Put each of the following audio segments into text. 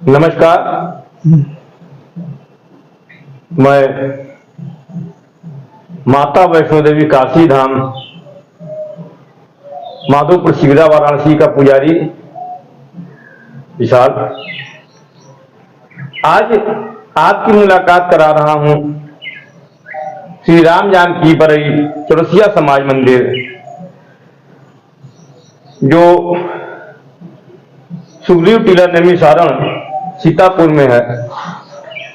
नमस्कार। मैं माता वैष्णो देवी काशी धाम माधोपुर शिविरा वाराणसी का पुजारी विशाल आज आपकी मुलाकात करा रहा हूं श्री राम जानकी बरई चौरसिया समाज मंदिर जो सुग्रीव टीला नवी सारण सीतापुर में है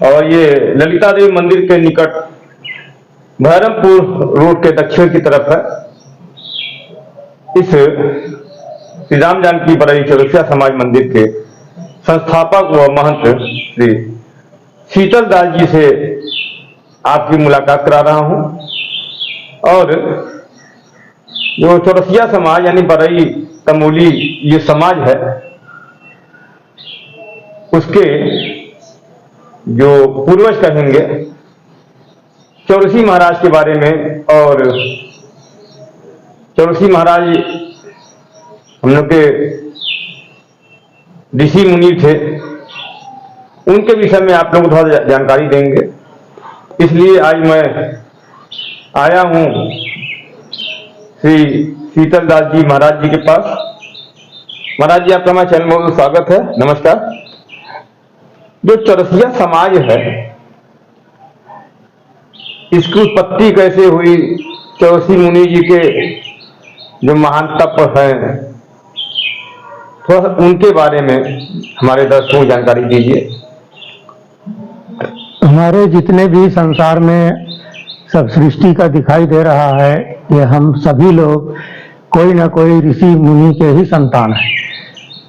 और ये ललिता देवी मंदिर के निकट बहरमपुर रोड के दक्षिण की तरफ है। इस श्री राम जानकी बरई चौरसिया समाज मंदिर के संस्थापक व महंत श्री शीतल दास जी से आपकी मुलाकात करा रहा हूं और जो चौरसिया समाज यानी बरई तमोली ये समाज है उसके जो पूर्वज कहेंगे चौरसी महाराज के बारे में। और चौरसी महाराज हम लोग के ऋषि मुनि थे, उनके विषय में आप लोग थोड़ा जानकारी देंगे, इसलिए आज मैं आया हूं श्री शीतल दास जी महाराज जी के पास। महाराज जी आपका हमारे चैनल में स्वागत है। नमस्कार। जो चौरसिया समाज है इसकी उत्पत्ति कैसे हुई, चौरसी मुनि जी के जो महान तप हैं थोड़ा उनके बारे में हमारे दर्शकों को जानकारी दीजिए। हमारे जितने भी संसार में सब सृष्टि का दिखाई दे रहा है ये हम सभी लोग कोई ना कोई ऋषि मुनि के ही संतान हैं।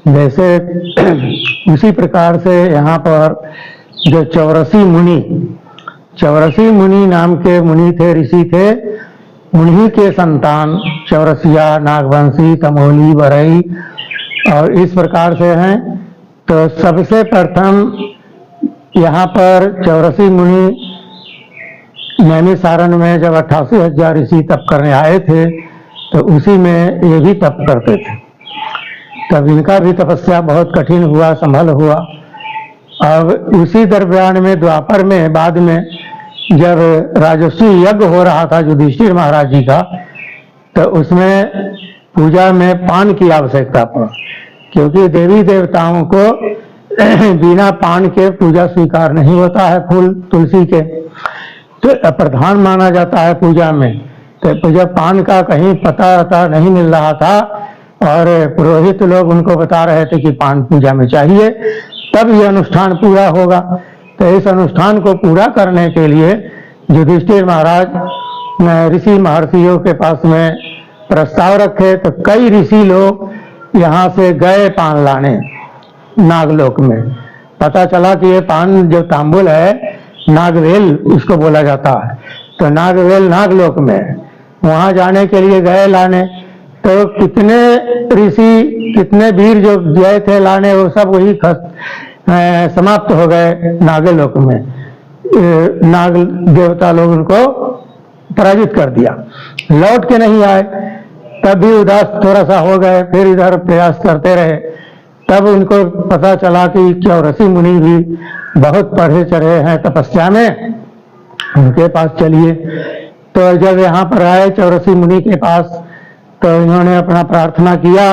जैसे उसी प्रकार से यहाँ पर जो चौरसी मुनि नाम के मुनि थे, ऋषि थे, उन्हीं के संतान चौरसिया, नागवंशी, तमोली, बरई और इस प्रकार से हैं। तो सबसे प्रथम यहाँ पर चौरसी मुनि नैमिषारण्य में जब 88,000 ऋषि तप करने आए थे तो उसी में ये भी तप करते थे। तब इनका भी तपस्या बहुत कठिन हुआ, संभल हुआ। अब उसी दरम्यान में द्वापर में बाद में जब राजस्वी यज्ञ हो रहा था युधिष्ठिर महाराज जी का, तो उसमें पूजा में पान की आवश्यकता पड़ा, क्योंकि देवी देवताओं को बिना पान के पूजा स्वीकार नहीं होता है। फूल तुलसी के तो प्रधान माना जाता है पूजा में। तो जब पान का कहीं पता नहीं मिल रहा था और पुरोहित लोग उनको बता रहे थे कि पान पूजा में चाहिए, तब ये अनुष्ठान पूरा होगा। तो इस अनुष्ठान को पूरा करने के लिए युधिष्ठिर महाराज ऋषि महर्षियों के पास में प्रस्ताव रखे। तो कई ऋषि लोग यहाँ से गए पान लाने नागलोक में। पता चला कि ये पान जो तांबुल है नागवेल उसको बोला जाता है, तो नागवेल नागलोक में वहां जाने के लिए गए लाने। तो कितने ऋषि कितने वीर जो गए थे लाने वो सब वही समाप्त हो गए नागलोक में। नाग देवता लोग उनको पराजित कर दिया, लौट के नहीं आए। तब भी उदास थोड़ा सा हो गए, फिर इधर प्रयास करते रहे। तब उनको पता चला कि चौरसी मुनि भी बहुत पढ़े चढ़े हैं तपस्या में, उनके पास चलिए। तो जब यहाँ पर आए चौरसी मुनि के पास तो इन्होंने अपना प्रार्थना किया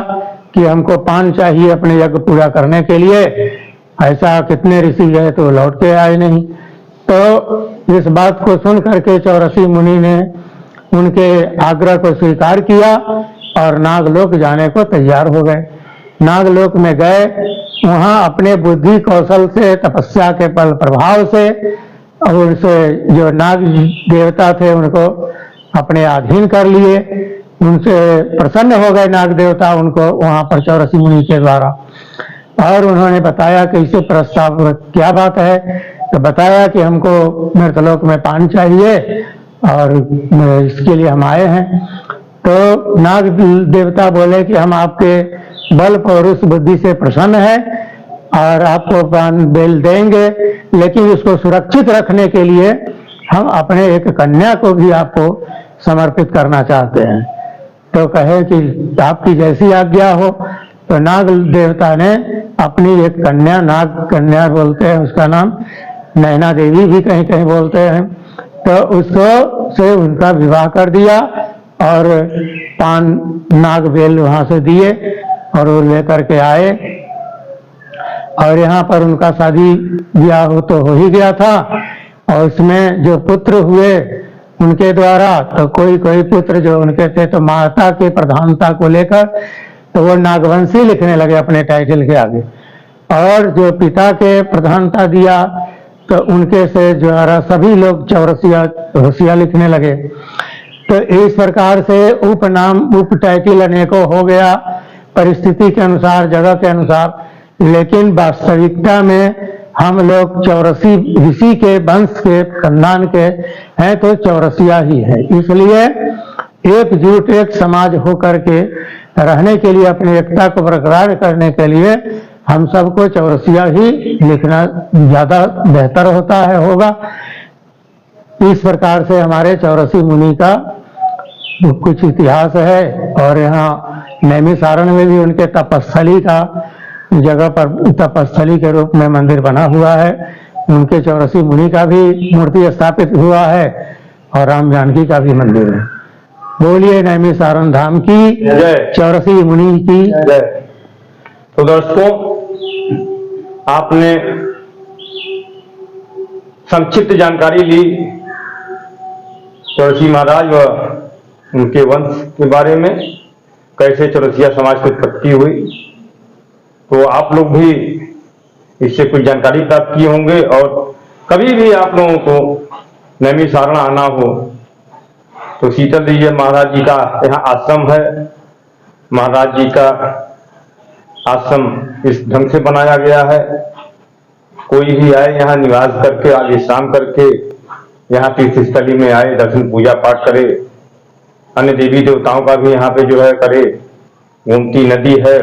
कि हमको पान चाहिए अपने यज्ञ पूरा करने के लिए। ऐसा कितने ऋषि गए तो लौट के आए नहीं। तो इस बात को सुन करके चौरसी मुनि ने उनके आग्रह को स्वीकार किया और नागलोक जाने को तैयार हो गए। नागलोक में गए, वहां अपने बुद्धि कौशल से तपस्या के बल प्रभाव से और उनसे जो नाग देवता थे उनको अपने अधीन कर लिए। उनसे प्रसन्न हो गए नाग देवता उनको वहां पर चौरसी मुनि के द्वारा। और उन्होंने बताया कि इसे प्रस्ताव क्या बात है, तो बताया कि हमको मृतलोक में पान चाहिए और इसके लिए हम आए हैं। तो नाग देवता बोले कि हम आपके बल पौरुष बुद्धि से प्रसन्न है और आपको पान बेल देंगे, लेकिन उसको सुरक्षित रखने के लिए हम अपने एक कन्या को भी आपको समर्पित करना चाहते हैं। तो कहे कि आपकी जैसी आज्ञा हो। तो नाग देवता ने अपनी एक कन्या, नाग कन्या बोलते हैं उसका नाम, नैना देवी भी कहीं कहीं बोलते हैं, तो उसको से उनका विवाह कर दिया और पान नाग बेल वहां से दिए और वो लेकर के आए और यहाँ पर उनका शादी ब्याह तो हो ही गया था। और उसमें जो पुत्र हुए उनके द्वारा, तो कोई कोई पुत्र जो उनके थे तो माता के प्रधानता को लेकर तो वो नागवंशी लिखने लगे अपने टाइटल के आगे, और जो पिता के प्रधानता दिया तो उनके से जो है सभी लोग चौरसिया होशिया लिखने लगे। तो इस प्रकार से उपनाम उप टाइटल अनेकों हो गया परिस्थिति के अनुसार, जगह के अनुसार, लेकिन वास्तविकता में हम लोग चौरसी ऋषि के वंश के खानदान के हैं तो चौरसिया ही है। इसलिए एकजुट एक समाज होकर के रहने के लिए, अपनी एकता को बरकरार करने के लिए हम सबको चौरसिया ही लिखना ज्यादा बेहतर होता है, होगा। इस प्रकार से हमारे चौरसी मुनि का कुछ इतिहास है और यहाँ नैमिषारण्य में भी उनके तपस्थली का जगह पर तपस्थली के रूप में मंदिर बना हुआ है। उनके चौरसी मुनि का भी मूर्ति स्थापित हुआ है और राम जानकी का भी मंदिर है। बोलिए नैमिषारण धाम की जय, चौरसी मुनि की जय। तो दर्शकों, आपने संक्षिप्त जानकारी ली चौरसी महाराज व उनके वंश के बारे में, कैसे चौरसिया समाज की उत्पत्ति हुई। तो आप लोग भी इससे कुछ जानकारी प्राप्त किए होंगे और कभी भी आप लोगों को नैमिषारण आना हो तो शीतल जी महाराज जी का यहाँ आश्रम है। महाराज जी का आश्रम इस ढंग से बनाया गया है, कोई भी आए यहाँ निवास करके आज विश्राम करके यहाँ तीर्थस्थली में आए, दर्शन पूजा पाठ करे, अन्य देवी देवताओं का भी यहाँ पे जो है करे, गोमती नदी है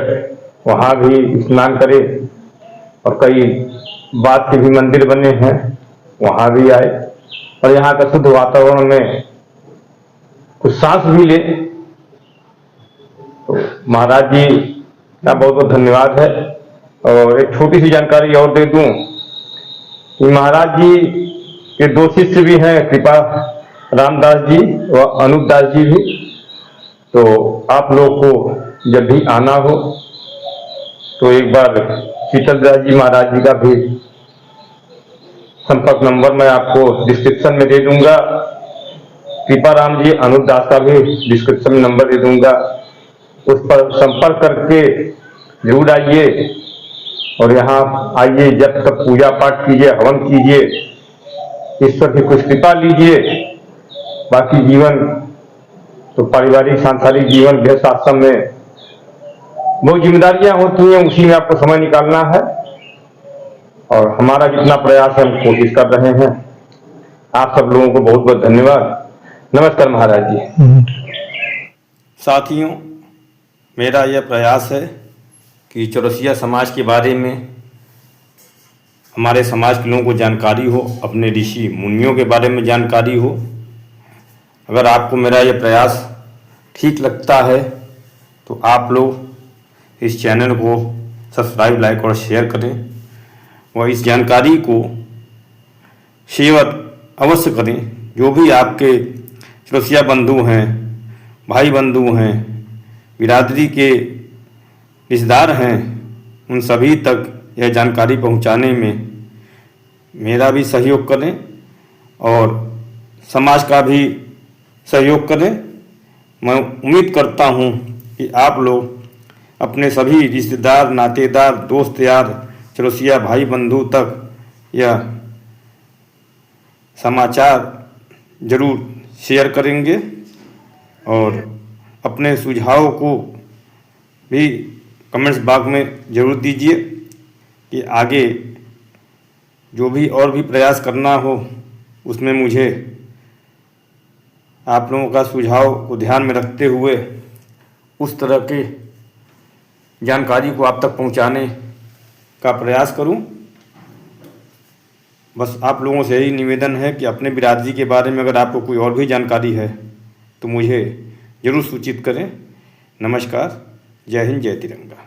वहाँ भी स्नान करे और कई बात के भी मंदिर बने हैं वहाँ भी आए और यहाँ का शुद्ध वातावरण में कुछ सांस भी ले। तो महाराज जी का बहुत बहुत धन्यवाद है। और एक छोटी सी जानकारी और दे दूं कि महाराज जी के दो शिष्य भी हैं, कृपा रामदास जी व अनूप दास जी भी। तो आप लोग को जब भी आना हो तो एक बार शीतल दास जी महाराज जी का भी संपर्क नंबर मैं आपको डिस्क्रिप्शन में दे दूंगा, कृपा राम जी अनूप दास का भी डिस्क्रिप्शन में नंबर दे दूंगा, उस पर संपर्क करके जरूर आइए और यहाँ आइए, जब तक पूजा पाठ कीजिए, हवन कीजिए, ईश्वर की कुछ कृपा लीजिए। बाकी जीवन तो पारिवारिक सांसारिक जीवन गृहस्थ आश्रम में बहुत जिम्मेदारियां होती हैं, उसी में आपको समय निकालना है और हमारा जितना प्रयास है हम कोशिश कर रहे हैं। आप सब लोगों को बहुत बहुत धन्यवाद। नमस्कार महाराज जी। साथियों, मेरा यह प्रयास है कि चौरसिया समाज के बारे में हमारे समाज के लोगों को जानकारी हो, अपने ऋषि मुनियों के बारे में जानकारी हो। अगर आपको मेरा यह प्रयास ठीक लगता है तो आप लोग इस चैनल को सब्सक्राइब, लाइक और शेयर करें और इस जानकारी को शेयर अवश्य करें। जो भी आपके चौरसिया बंधु हैं, भाई बंधु हैं, बिरादरी के रिश्तेदार हैं, उन सभी तक यह जानकारी पहुंचाने में मेरा भी सहयोग करें और समाज का भी सहयोग करें। मैं उम्मीद करता हूं कि आप लोग अपने सभी रिश्तेदार, नातेदार, दोस्त यार, चौरसिया भाई बंधु तक यह समाचार जरूर शेयर करेंगे और अपने सुझाव को भी कमेंट्स बॉक्स में जरूर दीजिए कि आगे जो भी और भी प्रयास करना हो उसमें मुझे आप लोगों का सुझाव को ध्यान में रखते हुए उस तरह के जानकारी को आप तक पहुंचाने का प्रयास करूं। बस आप लोगों से यही निवेदन है कि अपने बिरादरी के बारे में अगर आपको कोई और भी जानकारी है तो मुझे ज़रूर सूचित करें। नमस्कार, जय हिंद, जय तिरंगा।